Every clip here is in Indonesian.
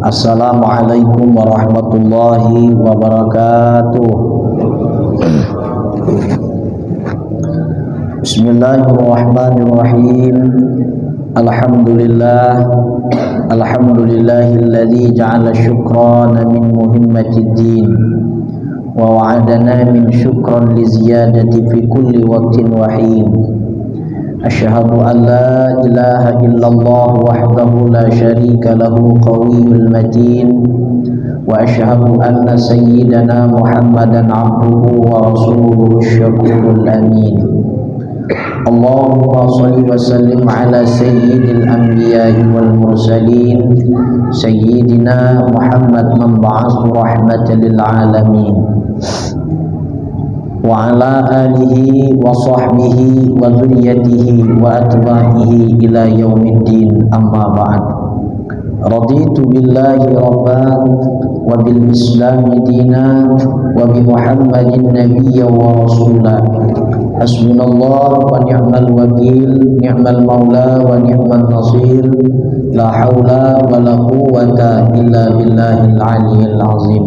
Assalamualaikum warahmatullahi wabarakatuh. Bismillahirrahmanirrahim. Alhamdulillahilladzi ja'ala syukrana min muhimmatid din wa wa'adana min syukran li ziyadati fi kulli waqtin wa hin. Asyhadu an la ilaha illallah wahdahu la syarika lahu qawiyyul matin wa asyhadu anna sayyidana Muhammadan abduhu wa rasuluhu syakurul amin. Allahumma shalli wa sallim ala sayyidil anbiya'i wal mursalin sayyidina Muhammad man ba'athu rahmatan lil alamin wa ala alihi wa sahbihi wa dzurriyyatihi wa atba'ihi ila yaumiddin, amma ba'd. Raditu billahi rabban wa bil islami dinan wa bi Muhammadin nabiyyan wa rasulan. Hasbunallah wa ni'mal wakil, ni'mal maula wa ni'man nasir. La haula wa la quwwata illa billahil aliyyil azim.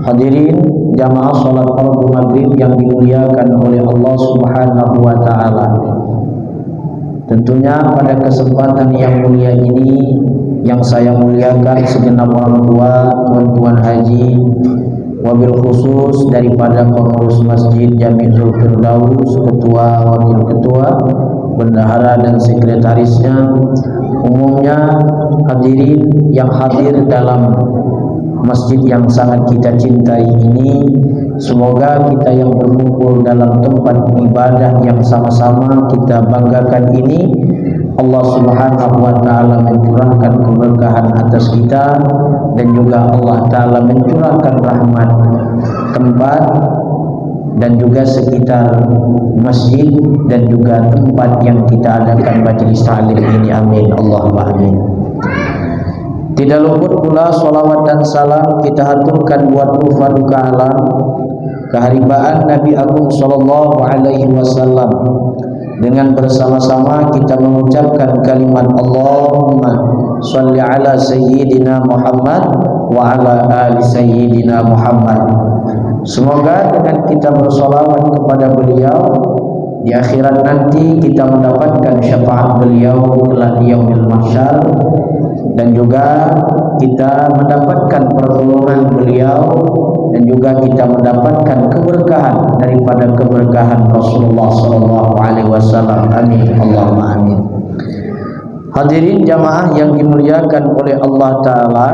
Hadirin jamaah salat fardu maghrib yang dimuliakan oleh Allah Subhanahu wa taala. Tentunya pada kesempatan yang mulia ini yang saya muliakan segenap orang tua, tuan-tuan haji, wabil khusus daripada pengurus Masjid Jami'ul Firdaus, ketua, wakil ketua, bendahara dan sekretarisnya, umumnya hadirin yang hadir dalam masjid yang sangat kita cintai ini. Semoga kita yang berkumpul dalam tempat ibadah yang sama-sama kita banggakan ini, Allah Subhanahu wa ta'ala mencurahkan keberkahan atas kita, dan juga Allah ta'ala mencurahkan rahmat tempat dan juga sekitar masjid dan juga tempat yang kita adakan majelis ta'lim ini. Amin Allahumma amin. Tidak luput pula salawat dan salam kita haturkan buat Faduka alam, keharibaan Nabi Agung sallallahu alaihi wasallam. Dengan bersama-sama kita mengucapkan kalimat Allahumma shalli ala sayyidina Muhammad wa ala ali sayyidina Muhammad. Semoga dengan kita bersalawat kepada beliau, di akhirat nanti kita mendapatkan syafaat beliau kelak di yaumil mahsyar, dan juga kita mendapatkan pertolongan beliau, dan juga kita mendapatkan keberkahan daripada keberkahan Rasulullah sallallahu alaihi wasallam. Amin Allahumma amin. Hadirin jamaah yang dimuliakan oleh Allah taala,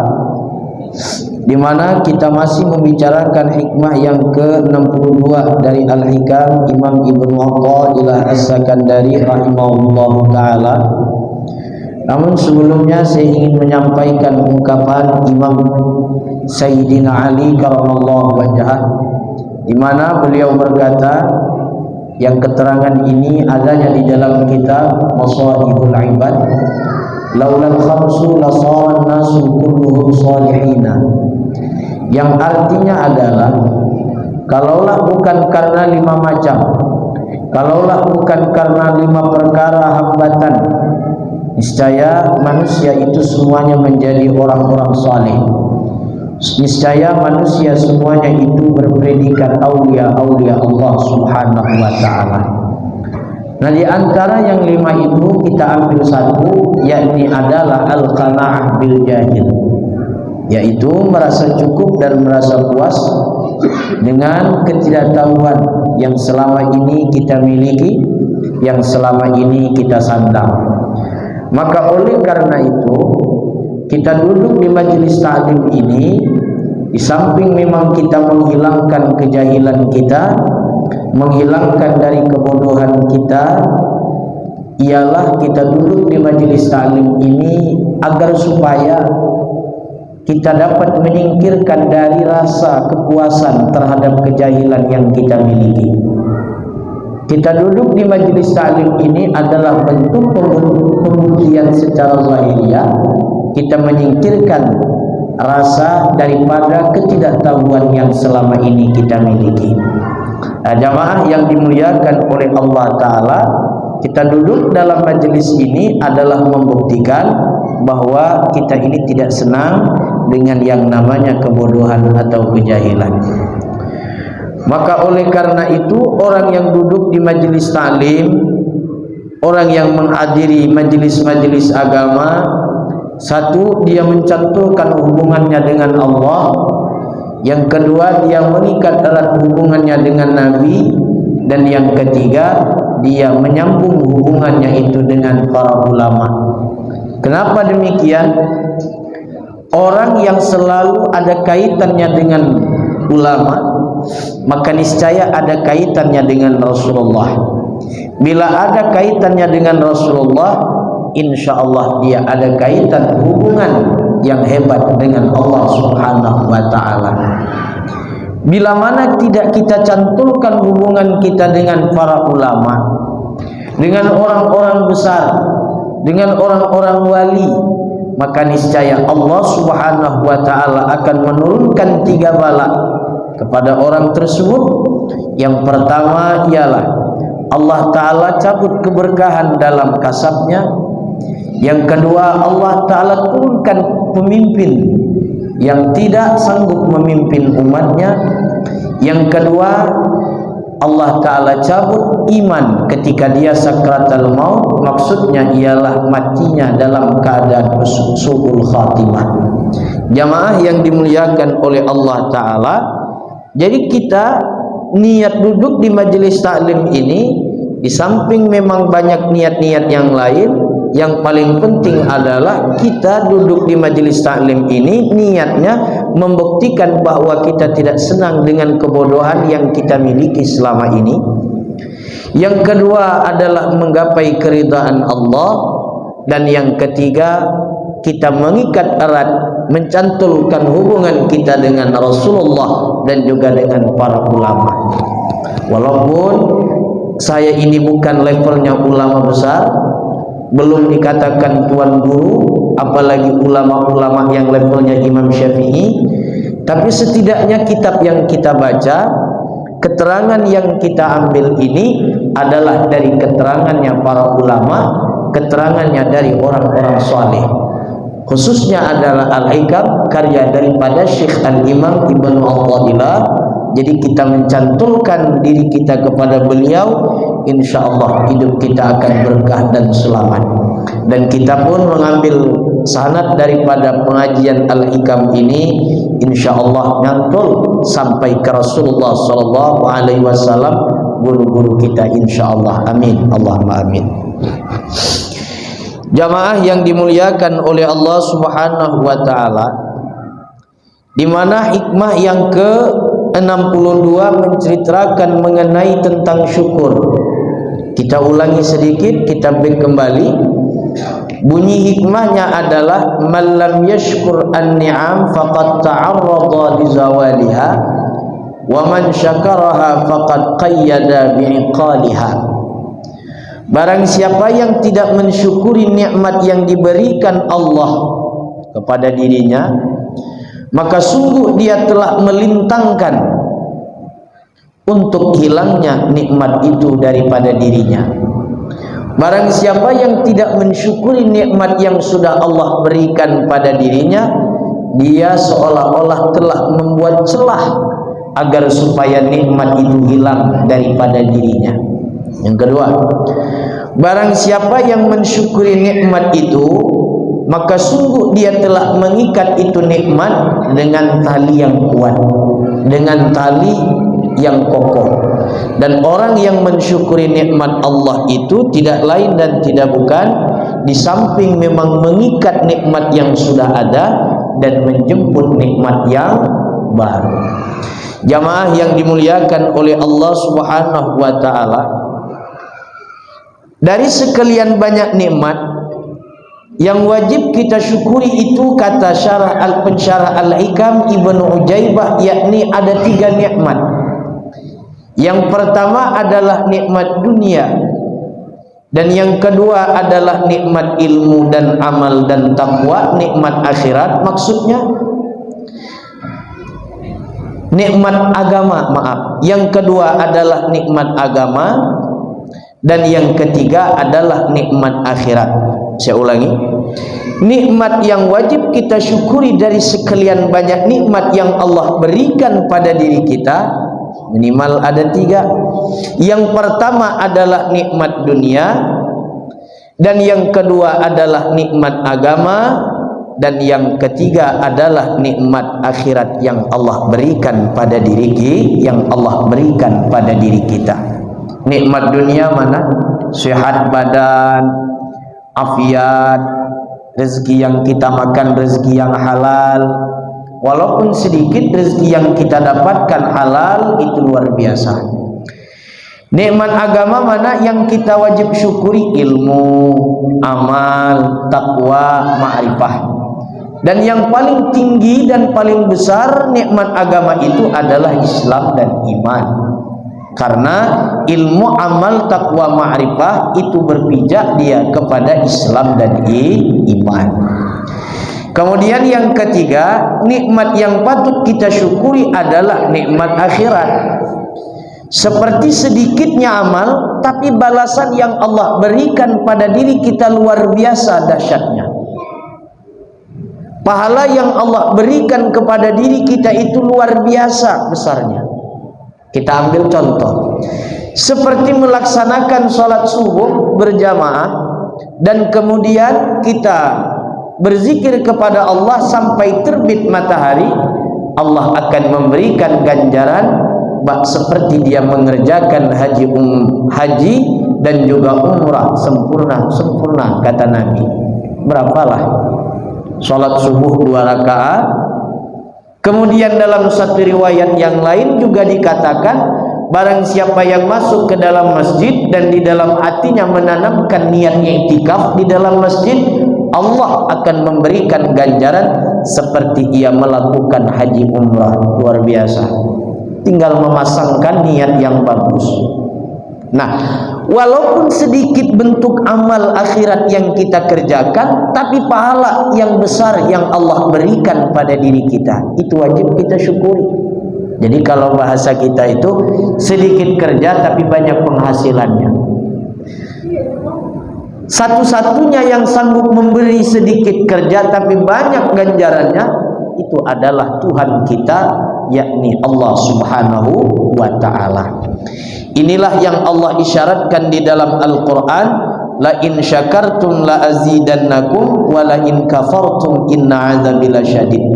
di mana kita masih membicarakan hikmah yang ke-62 dari Al-Hikam Imam Ibnu Athaillah As-Sakandari rahimahullahu taala. Namun sebelumnya saya ingin menyampaikan ungkapan Imam Sayyidina Ali karamallahu wajhah, di mana beliau berkata, yang keterangan ini adanya di dalam kitab Masaihul Ibad, laulal khamsu lasaran nasu kulluhum salihina, yang artinya adalah kalaulah bukan karena 5 macam, kalaulah bukan karena 5 perkara hambatan, niscaya manusia itu semuanya menjadi orang-orang saleh. Niscaya manusia semuanya itu berpredikat aulia-aulia Allah Subhanahu wa ta'ala. Nah, di antara yang 5 itu kita ambil satu, yakni adalah al-qanaah bil jahil, yaitu merasa cukup dan merasa puas dengan ketidaktahuan yang selama ini kita miliki, yang selama ini kita sandang. Maka oleh karena itu kita duduk di majelis ta'lim ini, di samping memang kita menghilangkan kejahilan kita, menghilangkan dari kebodohan kita, ialah kita duduk di majelis ta'lim ini agar supaya kita dapat menyingkirkan dari rasa kepuasan terhadap kejahilan yang kita miliki. Kita duduk di majelis ta'lim ini adalah bentuk pembuktian secara zahiriyah kita menyingkirkan rasa daripada ketidaktahuan yang selama ini kita miliki. Jamaah yang dimuliakan oleh Allah Ta'ala, kita duduk dalam majelis ini adalah membuktikan bahwa kita ini tidak senang dengan yang namanya kebodohan atau kejahilan. Maka oleh karena itu, orang yang duduk di majelis taklim, orang yang menghadiri majelis-majelis agama, satu, dia mencantumkan hubungannya dengan Allah. Yang kedua, dia mengikat erat hubungannya dengan Nabi. Dan yang ketiga, dia menyambung hubungannya itu dengan para ulama. Kenapa demikian? Orang yang selalu ada kaitannya dengan ulama, maka niscaya ada kaitannya dengan Rasulullah. Bila ada kaitannya dengan Rasulullah, insya Allah dia ada kaitan hubungan yang hebat dengan Allah Subhanahu wa ta'ala. Bila mana tidak kita cantulkan hubungan kita dengan para ulama, dengan orang-orang besar, dengan orang-orang wali, maka niscaya Allah Subhanahu wa ta'ala akan menurunkan 3 bala kepada orang tersebut. Yang pertama ialah Allah ta'ala cabut keberkahan dalam kasabnya. Yang kedua, Allah ta'ala turunkan pemimpin yang tidak sanggup memimpin umatnya. Yang kedua, Allah ta'ala cabut iman ketika dia sakratul maut. Maksudnya ialah matinya dalam keadaan su'ul khatimah. Jamaah yang dimuliakan oleh Allah ta'ala, jadi kita niat duduk di majelis taklim ini, di samping memang banyak niat-niat yang lain, yang paling penting adalah kita duduk di majelis taklim ini niatnya membuktikan bahwa kita tidak senang dengan kebodohan yang kita miliki selama ini. Yang kedua adalah menggapai keridhaan Allah. Dan yang ketiga, kita mengikat erat, mencantulkan hubungan kita dengan Rasulullah dan juga dengan para ulama. Walaupun saya ini bukan levelnya ulama besar, belum dikatakan tuan guru, apalagi ulama-ulama yang levelnya Imam Syafi'i, tapi setidaknya kitab yang kita baca, keterangan yang kita ambil ini adalah dari keterangannya para ulama, keterangannya dari orang-orang saleh. Khususnya adalah Al-Hikam, karya daripada Syekh Al-Imam Ibnu Athaillah. Jadi kita mencantulkan diri kita kepada beliau, insya Allah hidup kita akan berkah dan selamat. Dan kita pun mengambil sanad daripada pengajian Al-Hikam ini, insya Allah nyantul sampai ke Rasulullah SAW, guru-guru kita, insya Allah. Amin, Allahumma amin. Jamaah yang dimuliakan oleh Allah Subhanahu wa ta'ala, di mana hikmah yang ke-62 menceritakan mengenai tentang syukur. Kita ulangi sedikit, kita back kembali. Bunyi hikmahnya adalah man lam yashkur an-ni'am faqad ta'arrada li zawaliha wa man syakaraha faqad qayyada bi'iqaliha. Barang siapa yang tidak mensyukuri nikmat yang diberikan Allah kepada dirinya, maka sungguh dia telah melintangkan untuk hilangnya nikmat itu daripada dirinya. Barang siapa yang tidak mensyukuri nikmat yang sudah Allah berikan pada dirinya, dia seolah-olah telah membuat celah agar supaya nikmat itu hilang daripada dirinya. Yang kedua, barang siapa yang mensyukuri nikmat itu, maka sungguh dia telah mengikat itu nikmat dengan tali yang kuat, dengan tali yang kokoh. Dan orang yang mensyukuri nikmat Allah itu tidak lain dan tidak bukan, di samping memang mengikat nikmat yang sudah ada dan menjemput nikmat yang baru. Jamaah yang dimuliakan oleh Allah Subhanahu wa ta'ala, dari sekalian banyak nikmat yang wajib kita syukuri itu, kata pensyarah Al-Hikam Ibnu Ujaibah, yakni ada 3 nikmat. Yang pertama adalah nikmat dunia, dan yang kedua adalah nikmat ilmu dan amal dan takwa, nikmat akhirat maksudnya. Nikmat agama, maaf. Yang kedua adalah nikmat agama, Dan yang ketiga adalah nikmat akhirat. Saya ulangi, nikmat yang wajib kita syukuri dari sekalian banyak nikmat yang Allah berikan pada diri kita, minimal ada 3. Yang pertama adalah nikmat dunia, dan yang kedua adalah nikmat agama, dan yang ketiga adalah nikmat akhirat yang Allah berikan pada diri kita. Nikmat dunia mana? Sehat badan, afiat, rezeki yang kita makan, rezeki yang halal. Walaupun sedikit rezeki yang kita dapatkan halal, itu luar biasa. Nikmat agama mana yang kita wajib syukuri? Ilmu, amal, takwa, ma'rifah. Dan yang paling tinggi dan paling besar nikmat agama itu adalah Islam dan iman. Karena ilmu, amal, takwa, ma'rifah itu berpijak dia kepada Islam dan iman. Kemudian yang ketiga, nikmat yang patut kita syukuri adalah nikmat akhirat. Seperti sedikitnya amal, tapi balasan yang Allah berikan pada diri kita luar biasa dahsyatnya. Pahala yang Allah berikan kepada diri kita itu luar biasa besarnya. Kita ambil contoh, seperti melaksanakan sholat subuh berjamaah, dan kemudian kita berzikir kepada Allah sampai terbit matahari. Allah akan memberikan ganjaran seperti dia mengerjakan haji dan juga umrah sempurna kata Nabi. Berapalah sholat subuh 2 rakaat. Kemudian dalam satu riwayat yang lain juga dikatakan, barang siapa yang masuk ke dalam masjid dan di dalam hatinya menanamkan niat i'tikaf di dalam masjid, Allah akan memberikan ganjaran seperti ia melakukan haji umrah. Luar biasa. Tinggal memasangkan niat yang bagus. Nah, walaupun sedikit bentuk amal akhirat yang kita kerjakan, tapi pahala yang besar yang Allah berikan pada diri kita, itu wajib kita syukuri. Jadi kalau bahasa kita itu sedikit kerja tapi banyak penghasilannya. Satu-satunya yang sanggup memberi sedikit kerja tapi banyak ganjarannya, itu adalah Tuhan kita, yakni Allah Subhanahu wa ta'ala. Inilah yang Allah isyaratkan di dalam Al-Quran, la in syakartum la azidannakum wa la in kafartum inna azabi lasyadid.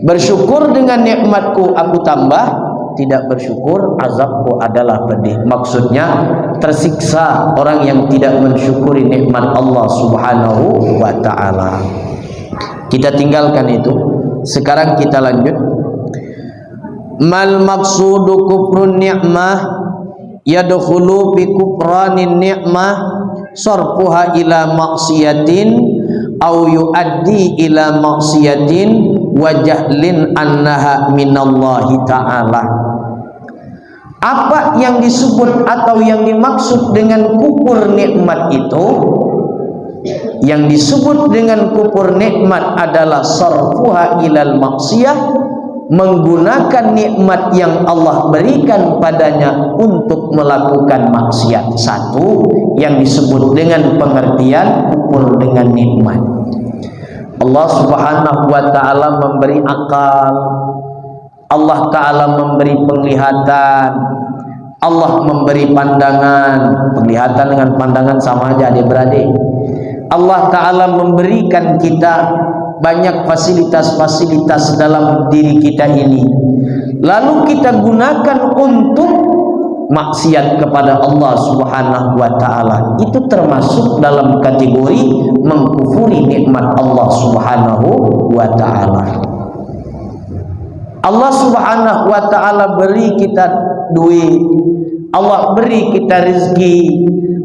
Bersyukur dengan nikmatku aku tambah, tidak bersyukur azabku adalah pedih. Maksudnya tersiksa orang yang tidak mensyukuri nikmat Allah Subhanahu wa ta'ala. Kita tinggalkan itu. Sekarang kita lanjut. Mal maqsudu kufrun ni'mah yadkhulu bi kufranin ni'mah sarfuha ila maksiatin au yuaddi ila maksiatin wa jahlin annaha minallahi ta'ala. Apa yang disebut atau yang dimaksud dengan kufur nikmat itu? Yang disebut dengan kufur nikmat adalah sarfuha ilal maksiyah, menggunakan nikmat yang Allah berikan padanya untuk melakukan maksiat. Satu yang disebut dengan pengertian kufur dengan nikmat. Allah Subhanahu wa ta'ala memberi akal, Allah ta'ala memberi penglihatan, Allah memberi pandangan. Penglihatan dengan pandangan sama aja adik-beradik. Allah ta'ala memberikan kita banyak fasilitas-fasilitas dalam diri kita ini, lalu kita gunakan untuk maksiat kepada Allah Subhanahu wa ta'ala. Itu termasuk dalam kategori mengkufuri nikmat Allah Subhanahu wa ta'ala. Allah Subhanahu wa ta'ala beri kita duit, Allah beri kita rezeki,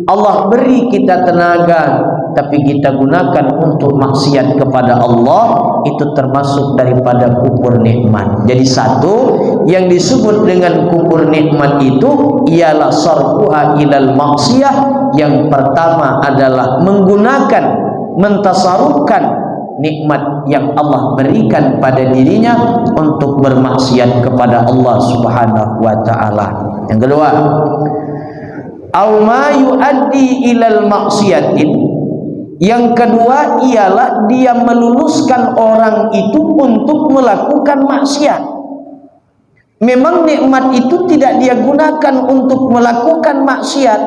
Allah beri kita tenaga, tapi kita gunakan untuk maksiat kepada Allah, itu termasuk daripada kufur nikmat. Jadi satu yang disebut dengan kufur nikmat itu ialah sarfuha ilal maksiyah. Yang pertama adalah menggunakan, mentasarufkan nikmat yang Allah berikan pada dirinya untuk bermaksiat kepada Allah Subhanahu wa ta'ala. Yang kedua, au ma yuaddi ilal maksiatin. Yang kedua ialah dia meluluskan orang itu untuk melakukan maksiat. Memang nikmat itu tidak dia gunakan untuk melakukan maksiat,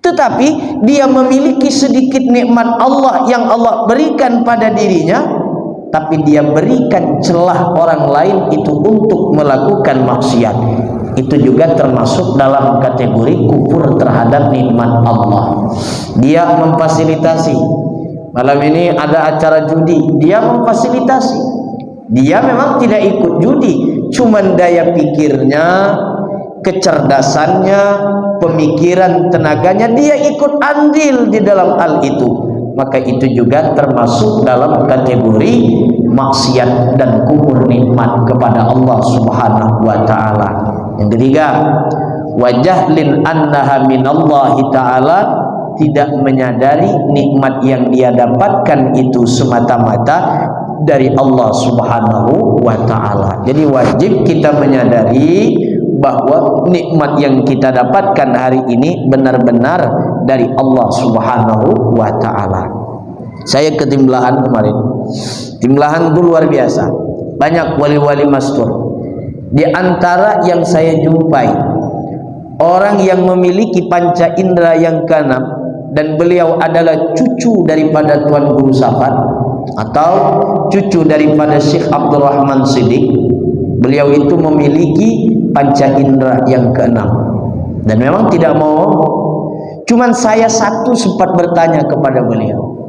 tetapi dia memiliki sedikit nikmat Allah yang Allah berikan pada dirinya, tapi dia berikan celah orang lain itu untuk melakukan maksiat. Itu juga termasuk dalam kategori kufur terhadap nikmat Allah. Dia memfasilitasi, malam ini ada acara judi, dia memfasilitasi. Dia memang tidak ikut judi, cuman daya pikirnya, kecerdasannya, pemikiran, tenaganya, dia ikut andil di dalam hal itu. Maka itu juga termasuk dalam kategori maksiat dan kufur nikmat kepada Allah Subhanahu wa taala. Yang ketiga, wajahlin annaha minallahi ta'ala, tidak menyadari nikmat yang dia dapatkan itu semata-mata dari Allah Subhanahu wa ta'ala. Jadi wajib kita menyadari bahwa nikmat yang kita dapatkan hari ini benar-benar dari Allah Subhanahu wa ta'ala. Saya ke Timblahan kemarin. Timblahan itu luar biasa, banyak wali-wali mastur. Di antara yang saya jumpai, orang yang memiliki panca indera yang keenam, dan beliau adalah cucu daripada Tuan Guru Safar atau cucu daripada Syekh Abdul Rahman Siddiq. Beliau itu memiliki panca indera yang keenam dan memang tidak mau. Cuman saya satu sempat bertanya kepada beliau,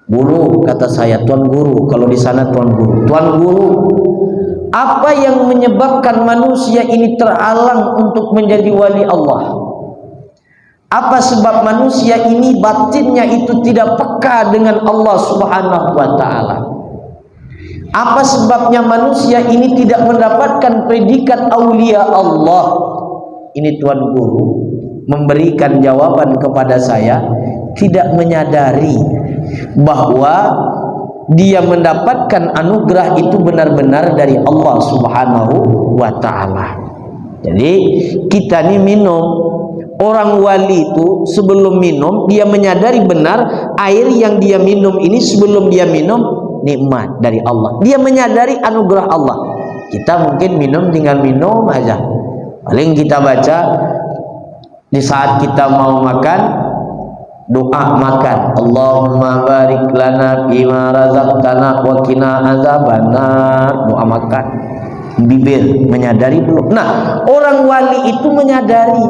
"Guru," kata saya, "Tuan Guru, kalau di sana Tuan Guru, Tuan Guru, apa yang menyebabkan manusia ini terhalang untuk menjadi wali Allah? Apa sebab manusia ini batinnya itu tidak peka dengan Allah Subhanahu wa ta'ala? Apa sebabnya manusia ini tidak mendapatkan predikat aulia Allah?" Ini Tuan Guru memberikan jawaban kepada saya, tidak menyadari bahwa dia mendapatkan anugerah itu benar-benar dari Allah Subhanahu wa ta'ala. Jadi kita ini minum, orang wali itu sebelum minum dia menyadari benar air yang dia minum ini sebelum dia minum nikmat dari Allah. Dia menyadari anugerah Allah. Kita mungkin minum tinggal minum aja. Paling kita baca di saat kita mau makan, doa makan, Allahumma barik lana bima razaqtana wa qina azabannar. Doa makan, bibir menyadari belum? Nah, orang wali itu menyadari.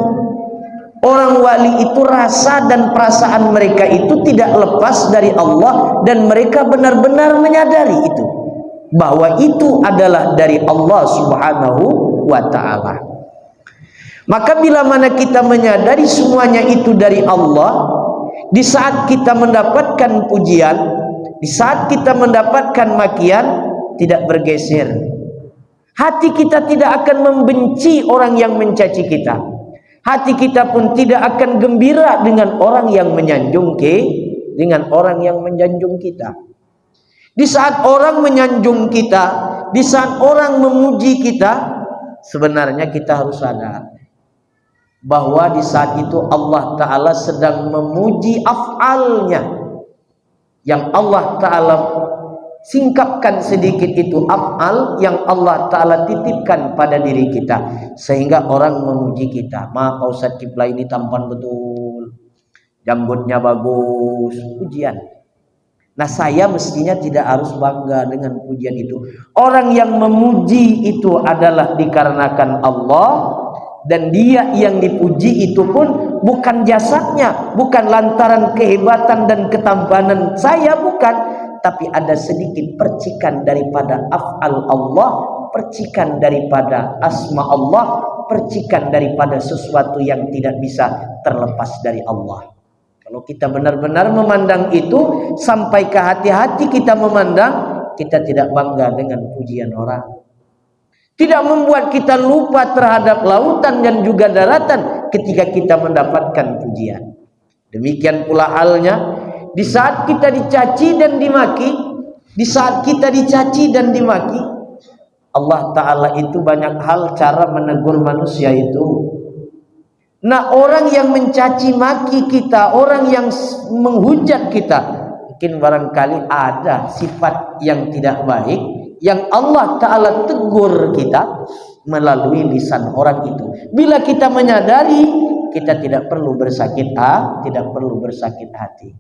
Orang wali itu rasa dan perasaan mereka itu tidak lepas dari Allah, dan mereka benar-benar menyadari itu, bahwa itu adalah dari Allah Subhanahu wa ta'ala. Maka bila mana kita menyadari semuanya itu dari Allah, di saat kita mendapatkan pujian, di saat kita mendapatkan makian, tidak bergeser. Hati kita tidak akan membenci orang yang mencaci kita. Hati kita pun tidak akan gembira dengan orang yang menyanjung kita. Di saat orang menyanjung kita, di saat orang memuji kita, sebenarnya kita harus sadar bahwa di saat itu Allah Ta'ala sedang memuji af'alnya, yang Allah Ta'ala singkapkan sedikit itu af'al yang Allah Ta'ala titipkan pada diri kita, sehingga orang memuji kita. Pak Ustadz Kipla ini tampan betul, janggutnya bagus, pujian. Nah, saya mestinya tidak harus bangga dengan pujian itu. Orang yang memuji itu adalah dikarenakan Allah, dan dia yang dipuji itu pun bukan jasadnya, bukan lantaran kehebatan dan ketampanan saya, bukan, tapi ada sedikit percikan daripada af'al Allah, percikan daripada asma Allah, percikan daripada sesuatu yang tidak bisa terlepas dari Allah. Kalau kita benar-benar memandang itu sampai ke hati-hati kita memandang, kita tidak bangga dengan pujian orang. Tidak membuat kita lupa terhadap lautan dan juga daratan ketika kita mendapatkan pujian. Demikian pula halnya di saat kita dicaci dan dimaki. Di saat kita dicaci dan dimaki, Allah Ta'ala itu banyak hal cara menegur manusia itu. Nah, orang yang mencaci maki kita, orang yang menghujat kita, mungkin barangkali ada sifat yang tidak baik yang Allah Ta'ala tegur kita melalui lisan orang itu. Bila kita menyadari, kita tidak perlu bersakit hati.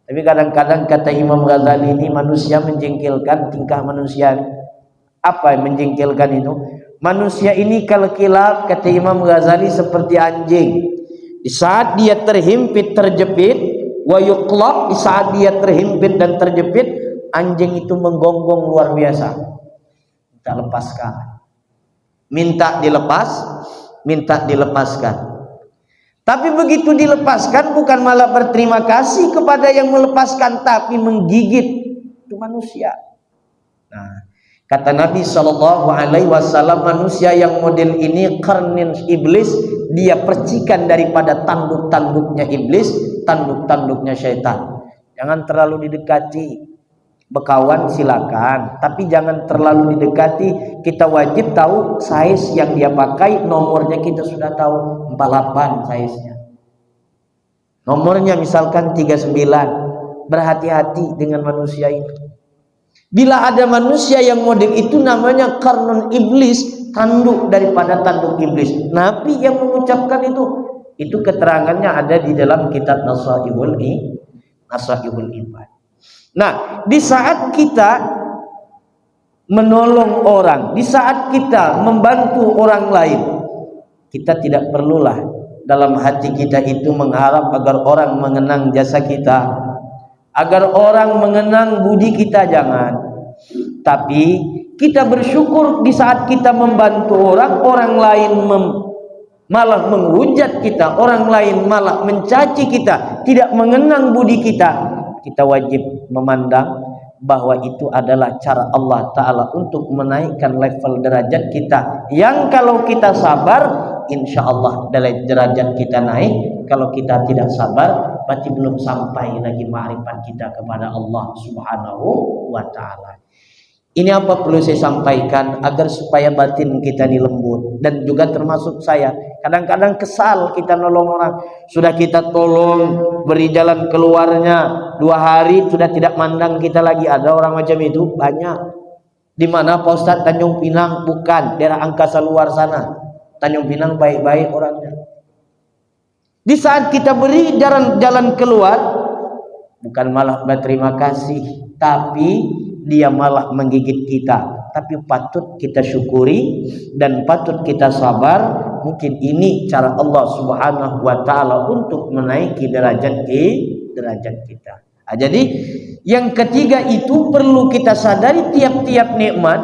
Tapi kadang-kadang kata Imam Ghazali ini, manusia menjengkelkan tingkah manusia. Apa yang menjengkelkan itu? Manusia ini kalau kilap, kata Imam Ghazali, seperti anjing. Di saat dia terhimpit, terjepit, wa yuqlab, di saat dia terhimpit dan terjepit, anjing itu menggonggong luar biasa. Minta lepaskan. Minta dilepaskan. Tapi begitu dilepaskan, bukan malah berterima kasih kepada yang melepaskan, tapi menggigit itu manusia. Nah, kata Nabi SAW, manusia yang model ini qarnin iblis, dia percikan daripada tanduk-tanduknya iblis, tanduk-tanduknya syaitan. Jangan terlalu didekati. Berkawan silakan, tapi jangan terlalu didekati. Kita wajib tahu size yang dia pakai, nomornya kita sudah tahu, 48 size-nya. Nomornya misalkan 39. Berhati-hati dengan manusia ini. Bila ada manusia yang model itu, namanya qarnun iblis, tanduk daripada tanduk iblis. Nabi yang mengucapkan itu keterangannya ada di dalam kitab Nasaihul Ibad. Nah, di saat kita menolong orang, di saat kita membantu orang lain, kita tidak perlulah dalam hati kita itu mengharap agar orang mengenang jasa kita, agar orang mengenang budi kita, jangan. Tapi kita bersyukur di saat kita membantu orang, orang lain malah menghujat kita, orang lain malah mencaci kita, tidak mengenang budi kita. Kita wajib memandang bahwa itu adalah cara Allah Ta'ala untuk menaikkan level derajat kita, yang kalau kita sabar, insya Allah derajat kita naik. Kalau kita tidak sabar, berarti belum sampai lagi ma'rifat kita kepada Allah Subhanahu wa Ta'ala. Ini apa perlu saya sampaikan agar supaya batin kita ini lembut. Dan juga termasuk saya, kadang-kadang kesal kita nolong orang, sudah kita tolong, beri jalan keluarnya, 2 hari sudah tidak mandang kita lagi. Ada orang macam itu banyak. Di mana Pak Ustadz? Tanjung Pinang? Bukan, daerah angkasa luar sana. Tanjung Pinang baik-baik orangnya. Di saat kita beri jalan keluar, bukan malah berterima kasih, tapi dia malah menggigit kita. Tapi patut kita syukuri dan patut kita sabar. Mungkin ini cara Allah Subhanahu wa Ta'ala untuk menaiki derajat kita. Nah, jadi yang ketiga itu perlu kita sadari, tiap-tiap nikmat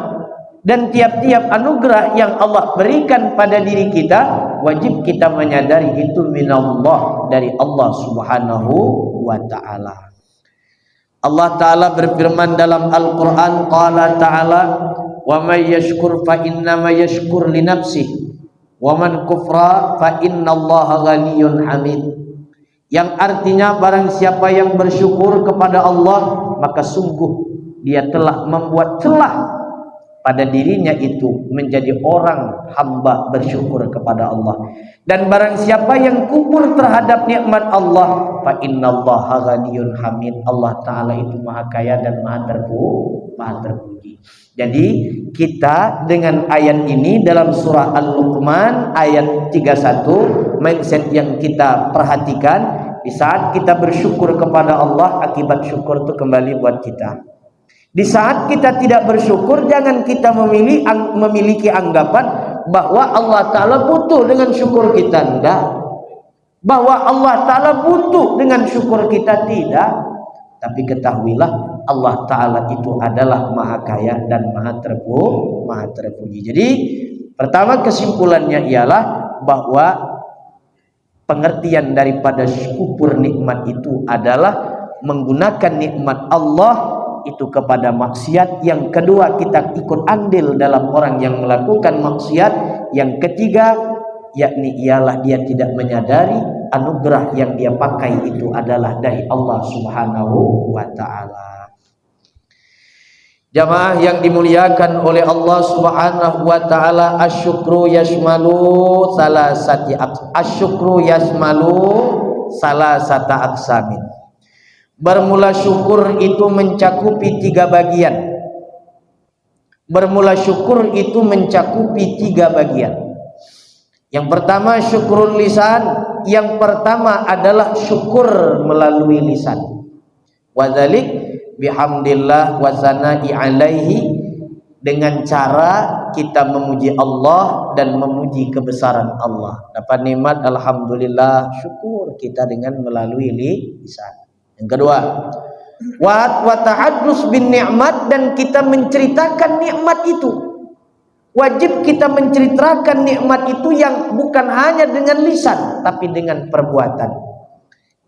dan tiap-tiap anugerah yang Allah berikan pada diri kita, wajib kita menyadari itu minallah, dari Allah Subhanahu wa Ta'ala. Allah Ta'ala berfirman dalam Al-Quran, Qala Ta'ala, wa man yashkur fa innama yashkur li nafsihi wa man kufra fa innallaha ghaniyyun hamid. Yang artinya, barang siapa yang bersyukur kepada Allah, maka sungguh dia telah membuat celah pada dirinya itu menjadi orang hamba bersyukur kepada Allah. Dan barang siapa yang kufur terhadap nikmat Allah, fa innallaha ghaniyyun hamid, Allah Ta'ala itu maha kaya dan maha terpuji. Jadi kita dengan ayat ini dalam surah Al-Luqman ayat 31, mindset yang kita perhatikan, di saat kita bersyukur kepada Allah, akibat syukur itu kembali buat kita. Di saat kita tidak bersyukur, jangan kita memiliki anggapan bahwa Allah Ta'ala butuh dengan syukur kita. Tidak. Bahwa Allah Ta'ala butuh dengan syukur kita, tidak. Tapi ketahuilah, Allah Ta'ala itu adalah maha kaya dan maha terpuji. Jadi pertama kesimpulannya ialah bahwa pengertian daripada syukur nikmat itu adalah menggunakan nikmat Allah itu kepada maksiat. Yang kedua, kita ikut andil dalam orang yang melakukan maksiat. Yang ketiga, yakni ialah dia tidak menyadari anugerah yang dia pakai itu adalah dari Allah Subhanahu wa Ta'ala. Jamaah yang dimuliakan oleh Allah Subhanahu wa taala, asyukru yashmalu salasata aqsamin. Bermula syukur itu mencakupi tiga bagian. Bermula syukur itu mencakupi tiga bagian. Yang pertama syukurul lisan, yang pertama adalah syukur melalui lisan. Wadzalik bihamdillah wa sana'i alaihi, dengan cara kita memuji Allah dan memuji kebesaran Allah. Dapat nikmat alhamdulillah, syukur kita dengan melalui lisan. Yang kedua, wa tahaddus bin ni'mat, dan kita menceritakan nikmat itu. Wajib kita menceritakan nikmat itu yang bukan hanya dengan lisan tapi dengan perbuatan.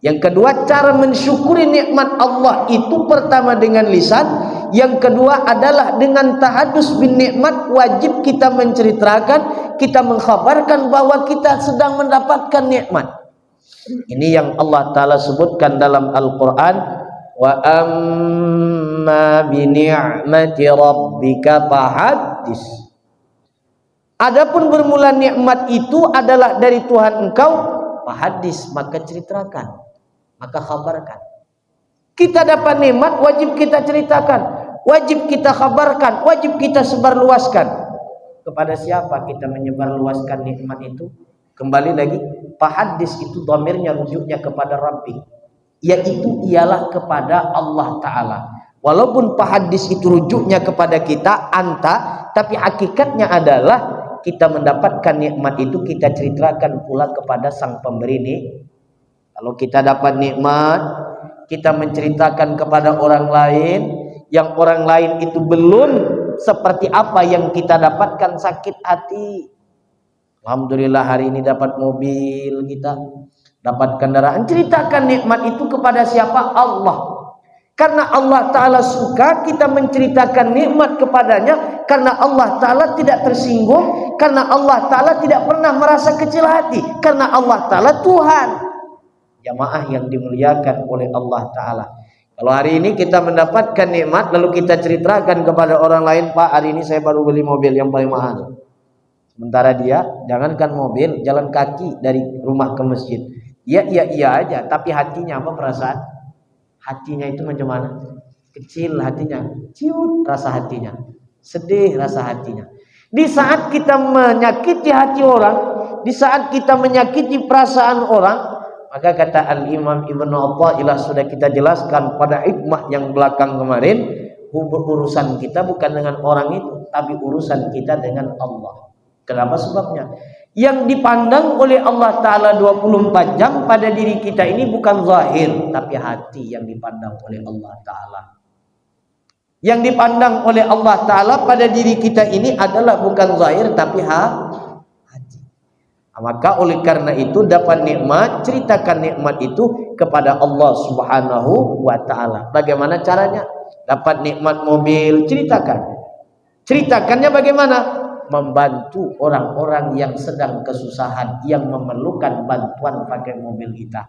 Yang kedua, cara mensyukuri nikmat Allah itu pertama dengan lisan, yang kedua adalah dengan tahadus bin nikmat. Wajib kita menceritakan, kita mengkhabarkan bahwa kita sedang mendapatkan nikmat. Ini yang Allah Ta'ala sebutkan dalam Al-Quran, wa amma bi ni'mati rabbika fahaddis. Adapun bermula nikmat itu adalah dari Tuhan engkau, fahaddis, maka ceritakan, maka khabarkan. Kita dapat nikmat, wajib kita ceritakan, wajib kita khabarkan, wajib kita sebarluaskan. Kepada siapa kita menyebarluaskan nikmat itu? Kembali lagi, fahaddis itu dhamirnya rujuknya kepada Rabbi, yaitu ialah kepada Allah Ta'ala. Walaupun fahaddis itu rujuknya kepada kita, anta, tapi hakikatnya adalah kita mendapatkan nikmat itu kita ceritakan pula kepada sang pemberi nikmat. Kalau kita dapat nikmat, kita menceritakan kepada orang lain, yang orang lain itu belum seperti apa yang kita dapatkan, sakit hati. Alhamdulillah hari ini dapat mobil, kita dapat kendaraan. Ceritakan nikmat itu kepada siapa? Allah. Karena Allah Ta'ala suka kita menceritakan nikmat kepadanya, karena Allah Ta'ala tidak tersinggung, karena Allah Ta'ala tidak pernah merasa kecil hati, karena Allah Ta'ala Tuhan. Jamaah yang dimuliakan oleh Allah Ta'ala, kalau hari ini kita mendapatkan nikmat lalu kita ceritakan kepada orang lain, Pak, hari ini saya baru beli mobil yang paling mahal. Sementara dia jangankan mobil, jalan kaki dari rumah ke masjid, iya aja, tapi hatinya apa, perasaan hatinya itu macam mana? Kecil hatinya, ciut rasa hatinya, sedih rasa hatinya. Di saat kita menyakiti hati orang, di saat kita menyakiti perasaan orang, maka kata Al-Imam Ibnu Athaillah, sudah kita jelaskan pada hikmah yang belakang kemarin, urusan kita bukan dengan orang itu, tapi urusan kita dengan Allah. Kenapa? Sebabnya yang dipandang oleh Allah Ta'ala 24 jam pada diri kita ini bukan zahir, tapi hati yang dipandang oleh Allah Ta'ala. Yang dipandang oleh Allah Ta'ala pada diri kita ini adalah bukan zahir, tapi hati. Maka oleh karena itu dapat nikmat, ceritakan nikmat itu kepada Allah Subhanahu wa Ta'ala. Bagaimana caranya? Dapat nikmat mobil, ceritakan. Ceritakannya bagaimana? Membantu orang-orang yang sedang kesusahan, yang memerlukan bantuan pakai mobil kita.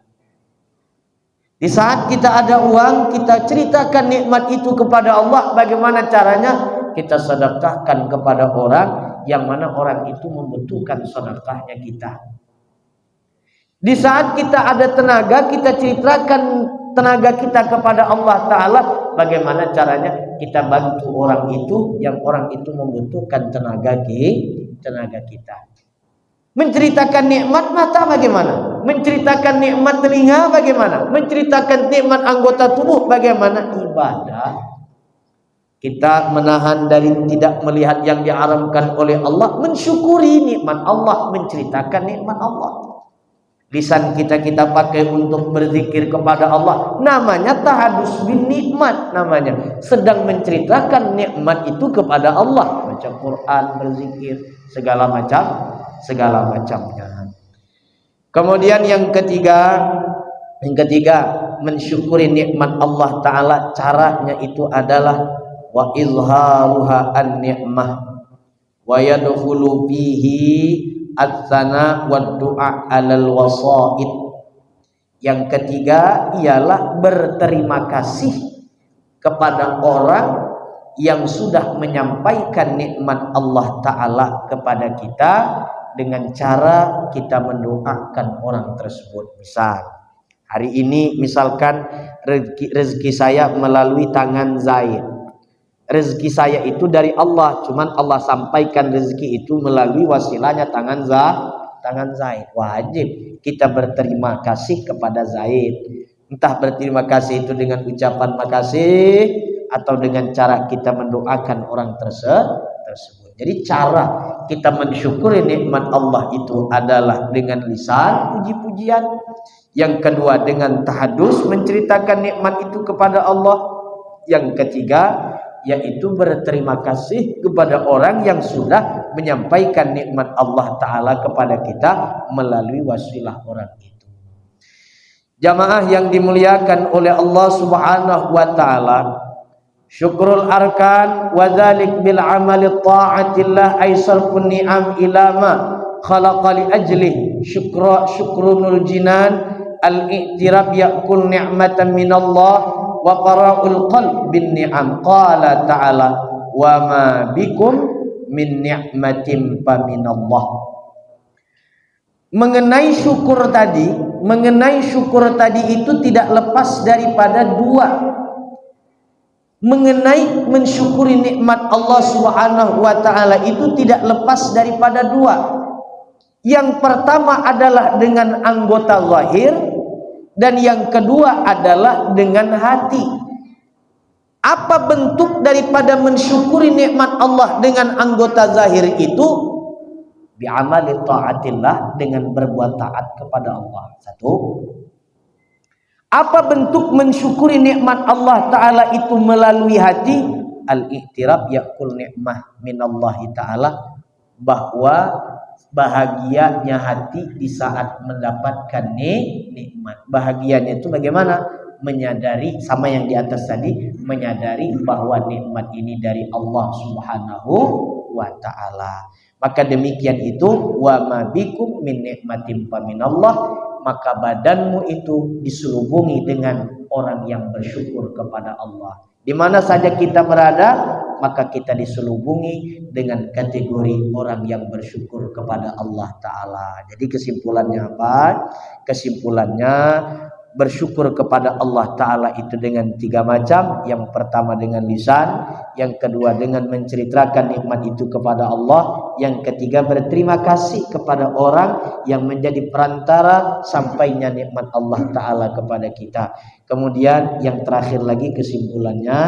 Di saat kita ada uang, kita ceritakan nikmat itu kepada Allah. Bagaimana caranya? Kita sedekahkan kepada orang yang mana orang itu membutuhkan sedekahnya kita. Di saat kita ada tenaga, kita ceritakan tenaga kita kepada Allah Ta'ala. Bagaimana caranya? Kita bantu orang itu, yang orang itu membutuhkan tenaga kita. Menceritakan nikmat mata bagaimana? Menceritakan nikmat telinga bagaimana? Menceritakan nikmat anggota tubuh bagaimana? Ibadah. Kita menahan dari tidak melihat yang diharamkan oleh Allah, mensyukuri nikmat Allah, menceritakan nikmat Allah. Lisan kita pakai untuk berzikir kepada Allah, namanya tahadus bin nikmat, namanya sedang menceritakan nikmat itu kepada Allah, baca Quran, berzikir, segala macamnya. Kemudian yang ketiga mensyukuri nikmat Allah Ta'ala, caranya itu adalah wa izharuha an-ni'mah wa yadkhulu fihi at-tsana wa du'a 'alal wasaid. Yang ketiga ialah berterima kasih kepada orang yang sudah menyampaikan nikmat Allah Ta'ala kepada kita dengan cara kita mendoakan orang tersebut. Misal hari ini misalkan rezeki saya melalui tangan Zaid. Rezeki saya itu dari Allah, cuman Allah sampaikan rezeki itu melalui wasilahnya tangan Zaid. Wajib kita berterima kasih kepada Zaid. Entah berterima kasih itu dengan ucapan makasih atau dengan cara kita mendoakan orang tersebut. Jadi cara kita mensyukuri nikmat Allah itu adalah dengan lisan puji-pujian. Yang kedua dengan tahadus menceritakan nikmat itu kepada Allah. Yang ketiga yaitu berterima kasih kepada orang yang sudah menyampaikan nikmat Allah Ta'ala kepada kita melalui wasilah orang itu. Jamaah yang dimuliakan oleh Allah Subhanahu wa Ta'ala, syukrul arkan wa dzalik bil amali ta'atillah ay sarfun ni'am ila ma khalaqa li ajlih syukrunul jinan al-i'tirab yakul ni'matan minallah wa qara'ul qalb bin ni'am. Qala ta'ala wa ma bikum min ni'matin fa minallah. Mengenai syukur tadi itu tidak lepas daripada dua. Mengenai mensyukuri nikmat Allah Subhanahu wa Ta'ala itu tidak lepas daripada dua. Yang pertama adalah dengan anggota zahir, dan yang kedua adalah dengan hati. Apa bentuk daripada mensyukuri nikmat Allah dengan anggota zahir itu? Bi'amali ta'atillah, dengan berbuat taat kepada Allah. Satu. Apa bentuk mensyukuri nikmat Allah Ta'ala itu melalui hati? Al-i'tirab yakul ni'mah minallahi ta'ala, bahwa bahagianya hati di saat mendapatkan nikmat. Bahagianya itu bagaimana? Menyadari, sama yang di atas tadi, menyadari bahwa nikmat ini dari Allah Subhanahu wa Ta'ala. Maka demikian itu, wa ma bikum min nikmatin fa minallah, maka badanmu itu diselubungi dengan orang yang bersyukur kepada Allah. Di mana saja kita berada, maka kita diselubungi dengan kategori orang yang bersyukur kepada Allah Ta'ala. Jadi kesimpulannya apa? Kesimpulannya bersyukur kepada Allah Ta'ala itu dengan tiga macam. Yang pertama dengan lisan, yang kedua dengan menceritakan nikmat itu kepada Allah, yang ketiga berterima kasih kepada orang yang menjadi perantara sampainya nikmat Allah Ta'ala kepada kita. Kemudian yang terakhir lagi kesimpulannya,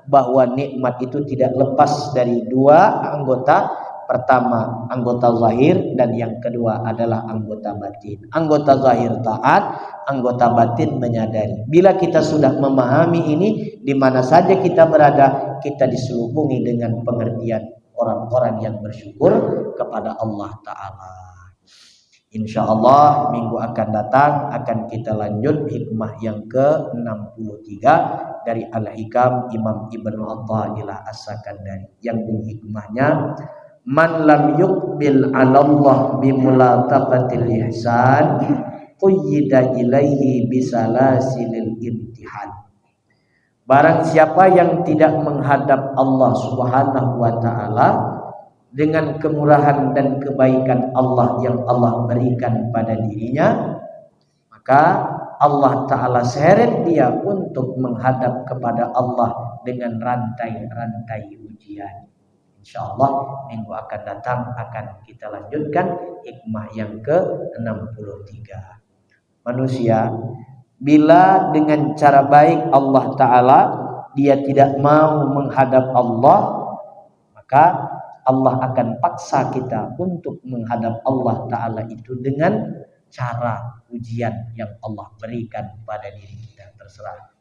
bahwa nikmat itu tidak lepas dari dua anggota. Pertama anggota zahir, dan yang kedua adalah anggota batin. Anggota zahir taat, anggota batin menyadari. Bila kita sudah memahami ini, di mana saja kita berada, kita diselubungi dengan pengertian orang-orang yang bersyukur kepada Allah Ta'ala. Insya Allah minggu akan datang akan kita lanjut hikmah yang ke-63 dari Al-Hikam Imam Ibnu Athaillah As-Sakandari, yang bunyi hikmahnya, man lam yuqbil 'ala Allah bi mulataqatil ihsan quyida ilaihi bisalasilil imtihan. Barang siapa yang tidak menghadap Allah Subhanahu wa Ta'ala dengan kemurahan dan kebaikan Allah yang Allah berikan pada dirinya, maka Allah Ta'ala seret dia untuk menghadap kepada Allah dengan rantai-rantai ujian. InsyaAllah minggu akan datang akan kita lanjutkan hikmah yang ke-63. Manusia bila dengan cara baik Allah Ta'ala dia tidak mau menghadap Allah, maka Allah akan paksa kita untuk menghadap Allah Ta'ala itu dengan cara ujian yang Allah berikan pada diri kita. Terserah.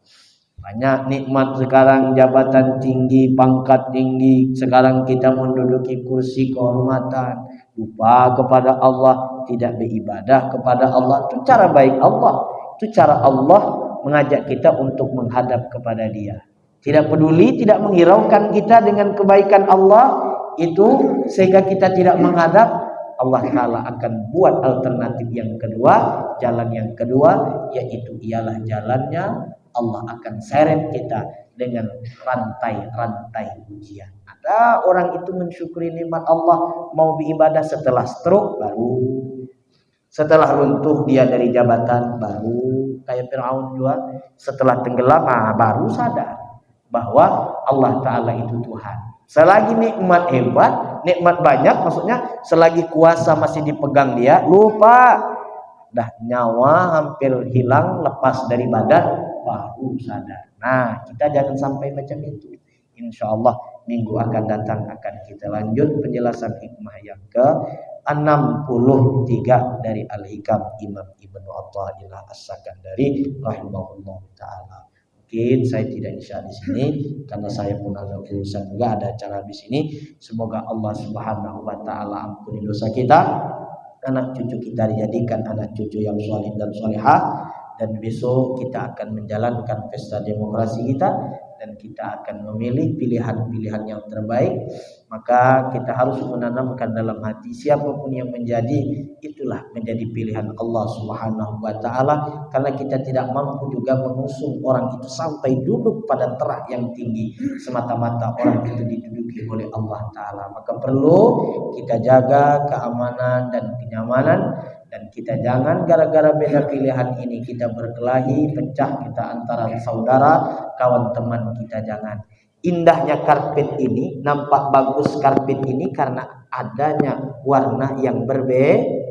Banyak nikmat sekarang, jabatan tinggi, pangkat tinggi. Sekarang kita menduduki kursi kehormatan. Lupa kepada Allah, tidak beribadah kepada Allah. Itu cara baik Allah. Itu cara Allah mengajak kita untuk menghadap kepada Dia. Tidak peduli, tidak menghiraukan kita dengan kebaikan Allah itu sehingga kita tidak menghadap. Allah Ta'ala akan buat alternatif yang kedua, jalan yang kedua, yaitu ialah jalannya Allah akan seret kita dengan rantai-rantai ujian. Ada orang itu mensyukuri nikmat Allah, mau beribadah setelah stroke baru, setelah runtuh dia dari jabatan baru, kayak Fir'aun juga setelah tenggelam baru sadar bahwa Allah Ta'ala itu Tuhan. Selagi nikmat hebat, nikmat banyak, maksudnya selagi kuasa masih dipegang dia, lupa dah nyawa hampir hilang, lepas dari badan, baru sadar. Nah, kita jangan sampai macam itu. Insya Allah minggu akan datang akan kita lanjut penjelasan hikmah yang ke-63 dari Al-Hikam Imam Ibnu Athaillah As-Sakandari rahimahullah taala. Mungkin saya tidak bisa di sini karena saya pun ada urusan juga, ada acara di sini. Semoga Allah Subhanahu wa taala ampuni dosa kita, anak cucu kita dijadikan anak cucu yang saleh dan salehah, dan besok kita akan menjalankan pesta demokrasi kita dan kita akan memilih pilihan-pilihan yang terbaik. Maka kita harus menanamkan dalam hati siapapun yang menjadi, itulah menjadi pilihan Allah Subhanahu wa taala, karena kita tidak mampu juga mengusung orang itu sampai duduk pada terak yang tinggi semata-mata orang itu diduduki oleh Allah taala. Maka perlu kita jaga keamanan dan kenyamanan, dan kita jangan gara-gara beda pilihan ini kita berkelahi, pecah kita antara saudara, kawan teman kita. Jangan. Indahnya karpet ini, nampak bagus karpet ini karena adanya warna yang berbeda.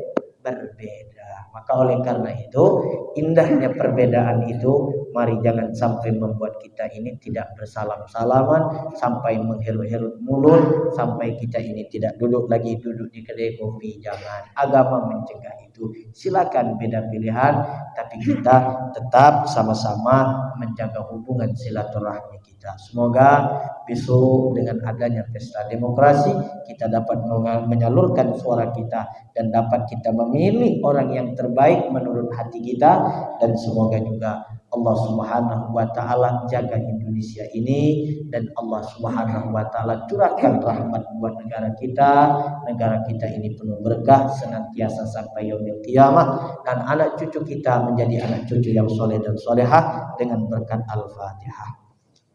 Maka oleh karena itu, indahnya perbedaan itu, mari jangan sampai membuat kita ini tidak bersalam-salaman, sampai menghirup-hirup mulut, sampai kita ini tidak duduk di kedai kopi. Jangan. Agama mencegah itu. Silakan beda pilihan, tapi kita tetap sama-sama menjaga hubungan silaturahmi kita. Semoga besok dengan adanya pesta demokrasi kita dapat menyalurkan suara kita dan dapat kita memilih orang yang terbaik menurut hati kita, dan semoga juga Allah Subhanahu wa taala jaga Indonesia ini, dan Allah Subhanahu wa taala curahkan rahmat buat negara kita ini penuh berkah senantiasa sampai yaumil qiyamah, dan anak cucu kita menjadi anak cucu yang soleh dan solehah dengan berkat Al-Fatihah.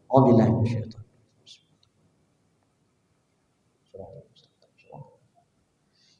Wabillahi minasyaitonir rajim.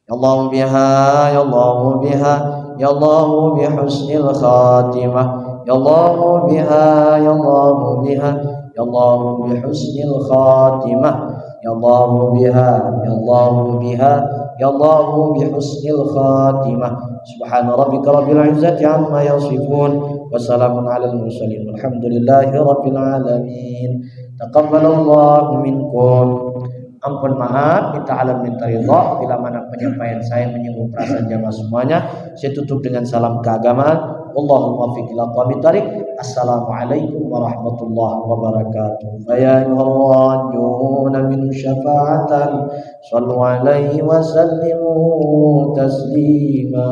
Ya Allah biha, ya Allah biha, ya Allah bihusnil khatimah. Ya Allah biha, ya Allah biha, ya Allah bihusnil khatimah. Ya Allah biha, ya Allah biha, ya Allah bihusnil khatimah. Subhana rabbika rabbil izzati amma yasifun, wa salamun alal mursalin, walhamdulillahi rabbil alamin. Taqabbalallahu minkum. Ampun maaf, minta alam minta ridha bila mana penyampaian saya menyinggung perasaan jamaah semuanya. Saya tutup dengan salam keagamaan. Allahumma fiqh ila qawmi tariq. Assalamualaikum warahmatullahi wabarakatuh. Ya ayyuhalladzina min syafa'atan sallu alaihi wa sallimu taslima.